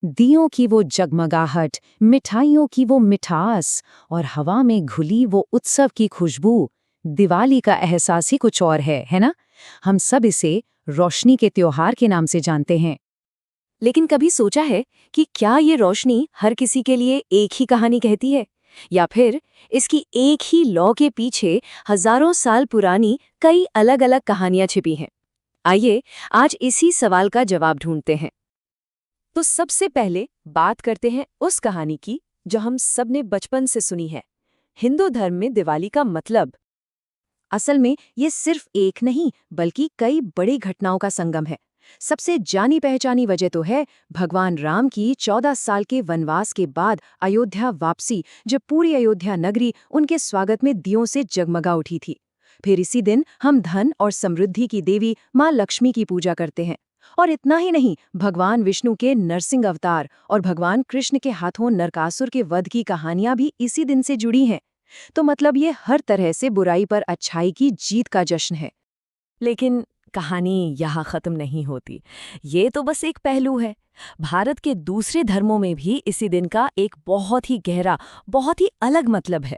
दियों की वो जगमगाहट, मिठाइयों की वो मिठास और हवा में घुली वो उत्सव की खुशबू। दिवाली का एहसास ही कुछ और है ना? हम सब इसे रोशनी के त्योहार के नाम से जानते हैं। लेकिन कभी सोचा है कि क्या ये रोशनी हर किसी के लिए एक ही कहानी कहती है, या फिर इसकी एक ही लौ के पीछे हजारों साल पुरानी कई अलग अलग कहानियां छिपी हैं? आइए आज इसी सवाल का जवाब ढूंढते हैं। तो सबसे पहले बात करते हैं उस कहानी की जो हम सब ने बचपन से सुनी है। हिंदू धर्म में दिवाली का मतलब। असल में ये सिर्फ एक नहीं बल्कि कई बड़ी घटनाओं का संगम है। सबसे जानी पहचानी वजह तो है भगवान राम की 14 साल के वनवास के बाद अयोध्या वापसी, जब पूरी अयोध्या नगरी उनके स्वागत में दियों से जगमगा उठी थी। फिर इसी दिन हम धन और समृद्धि की देवी माँ लक्ष्मी की पूजा करते हैं। और इतना ही नहीं, भगवान विष्णु के नरसिंह अवतार और भगवान कृष्ण के हाथों नरकासुर के वध की कहानियां भी इसी दिन से जुड़ी हैं। तो मतलब ये हर तरह से बुराई पर अच्छाई की जीत का जश्न है। लेकिन कहानी यहाँ खत्म नहीं होती। ये तो बस एक पहलू है। भारत के दूसरे धर्मों में भी इसी दिन का एक बहुत ही गहरा, बहुत ही अलग मतलब है।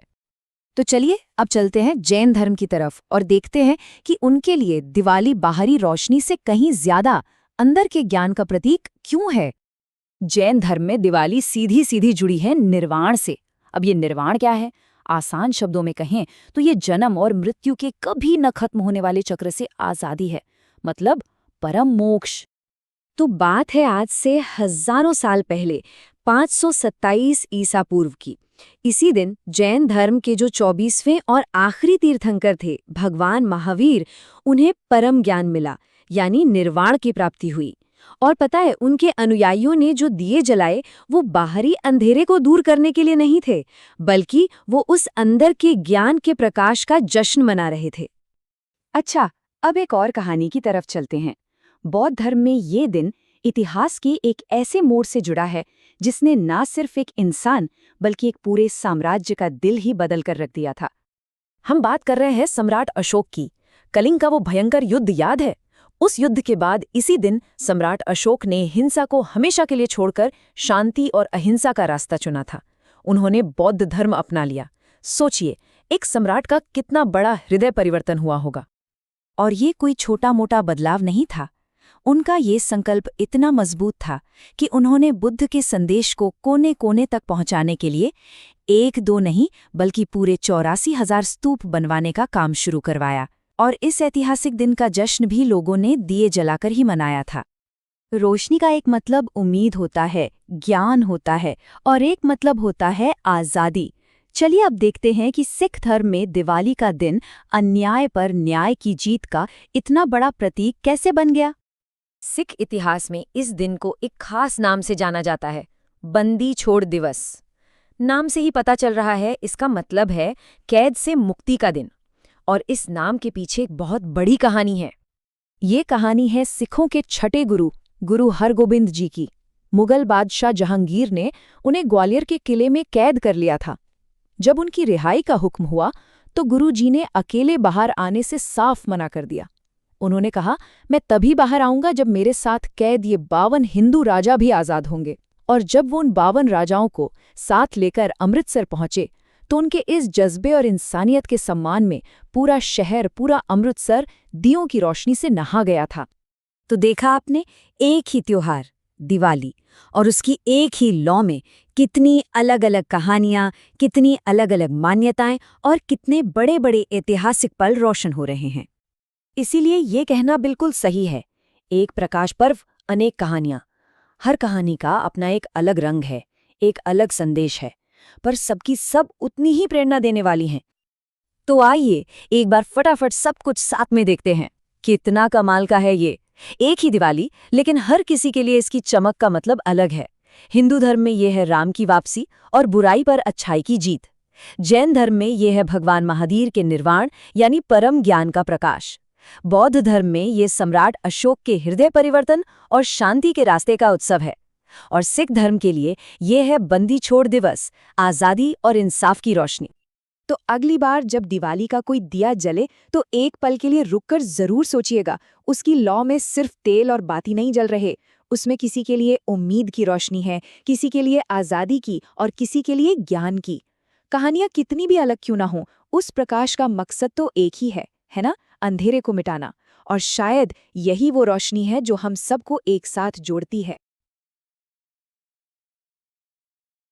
तो चलिए अब चलते हैं जैन धर्म की तरफ और देखते हैं कि उनके लिए दिवाली बाहरी रोशनी से कहीं ज्यादा अंदर के ज्ञान का प्रतीक क्यों है। जैन धर्म में दिवाली सीधी सीधी जुड़ी है निर्वाण से। अब ये निर्वाण क्या है? आसान शब्दों में कहें तो ये जन्म और मृत्यु के कभी न खत्म होने वाले चक्र से आजादी है, मतलब परम मोक्ष। तो बात है आज से हजारों साल पहले 527 ईसा पूर्व की। इसी दिन जैन धर्म के जो 24वें और आखिरी तीर्थंकर थे भगवान महावीर, उन्हें परम ज्ञान मिला, यानी निर्वाण की प्राप्ति हुई। और पता है, उनके अनुयायियों ने जो दिए जलाए वो बाहरी अंधेरे को दूर करने के लिए नहीं थे, बल्कि वो उस अंदर के ज्ञान के प्रकाश का जश्न मना रहे थे। अच्छा, अब एक और कहानी की तरफ चलते हैं। बौद्ध धर्म में ये दिन इतिहास के एक ऐसे मोड़ से जुड़ा है जिसने ना सिर्फ एक इंसान बल्कि एक पूरे साम्राज्य का दिल ही बदल कर रख दिया था। हम बात कर रहे हैं सम्राट अशोक की। कलिंग का वो भयंकर युद्ध याद है? उस युद्ध के बाद इसी दिन सम्राट अशोक ने हिंसा को हमेशा के लिए छोड़कर शांति और अहिंसा का रास्ता चुना था। उन्होंने बौद्ध धर्म अपना लिया। सोचिए, एक सम्राट का कितना बड़ा हृदय परिवर्तन हुआ होगा। और ये कोई छोटा मोटा बदलाव नहीं था। उनका ये संकल्प इतना मजबूत था कि उन्होंने बुद्ध के संदेश को कोने कोने तक पहुंचाने के लिए एक दो नहीं बल्कि पूरे 84,000 स्तूप बनवाने का काम शुरू करवाया। और इस ऐतिहासिक दिन का जश्न भी लोगों ने दिए जलाकर ही मनाया था। रोशनी का एक मतलब उम्मीद होता है, ज्ञान होता है, और एक मतलब होता है आज़ादी। चलिए अब देखते हैं कि सिख धर्म में दिवाली का दिन अन्याय पर न्याय की जीत का इतना बड़ा प्रतीक कैसे बन गया। सिख इतिहास में इस दिन को एक खास नाम से जाना जाता है, बंदी छोड़ दिवस। नाम से ही पता चल रहा है, इसका मतलब है कैद से मुक्ति का दिन। और इस नाम के पीछे एक बहुत बड़ी कहानी है। ये कहानी है सिखों के छठे गुरु हरगोबिंद जी की। मुगल बादशाह जहांगीर ने उन्हें ग्वालियर के किले में कैद कर लिया था। जब उनकी रिहाई का हुक्म हुआ तो गुरु जी ने अकेले बाहर आने से साफ मना कर दिया। उन्होंने कहा, मैं तभी बाहर आऊंगा जब मेरे साथ कैद ये 52 हिंदू राजा भी आजाद होंगे। और जब वो उन 52 राजाओं को साथ लेकर अमृतसर पहुंचे तो उनके इस जज्बे और इंसानियत के सम्मान में पूरा शहर, पूरा अमृतसर दियों की रोशनी से नहा गया था। तो देखा आपने, एक ही त्योहार दिवाली और उसकी एक ही लौ में कितनी अलग अलग कहानियां, कितनी अलग अलग मान्यताएं और कितने बड़े बड़े ऐतिहासिक पल रोशन हो रहे हैं। इसीलिए ये कहना बिल्कुल सही है, एक प्रकाश पर्व, अनेक कहानियां। हर कहानी का अपना एक अलग रंग है, एक अलग संदेश है, पर सबकी सब उतनी ही प्रेरणा देने वाली हैं। तो आइए एक बार फटाफट सब कुछ साथ में देखते हैं। कितना कमाल का है ये। एक ही दिवाली, लेकिन हर किसी के लिए इसकी चमक का मतलब अलग है। हिंदू धर्म में ये है राम की वापसी और बुराई पर अच्छाई की जीत। जैन धर्म में ये है भगवान महावीर के निर्वाण, यानी परम ज्ञान का प्रकाश। बौद्ध धर्म में ये सम्राट अशोक के हृदय परिवर्तन और शांति के रास्ते का उत्सव है। और सिख धर्म के लिए ये है बंदी छोड़ दिवस, आज़ादी और इंसाफ की रोशनी। तो अगली बार जब दिवाली का कोई दिया जले तो एक पल के लिए रुककर जरूर सोचिएगा, उसकी लौ में सिर्फ तेल और बाती नहीं जल रहे, उसमें किसी के लिए उम्मीद की रोशनी है, किसी के लिए आज़ादी की और किसी के लिए ज्ञान की। कहानियां कितनी भी अलग क्यों ना हो, उस प्रकाश का मकसद तो एक ही है ना? अंधेरे को मिटाना। और शायद यही वो रोशनी है जो हम सबको एक साथ जोड़ती है।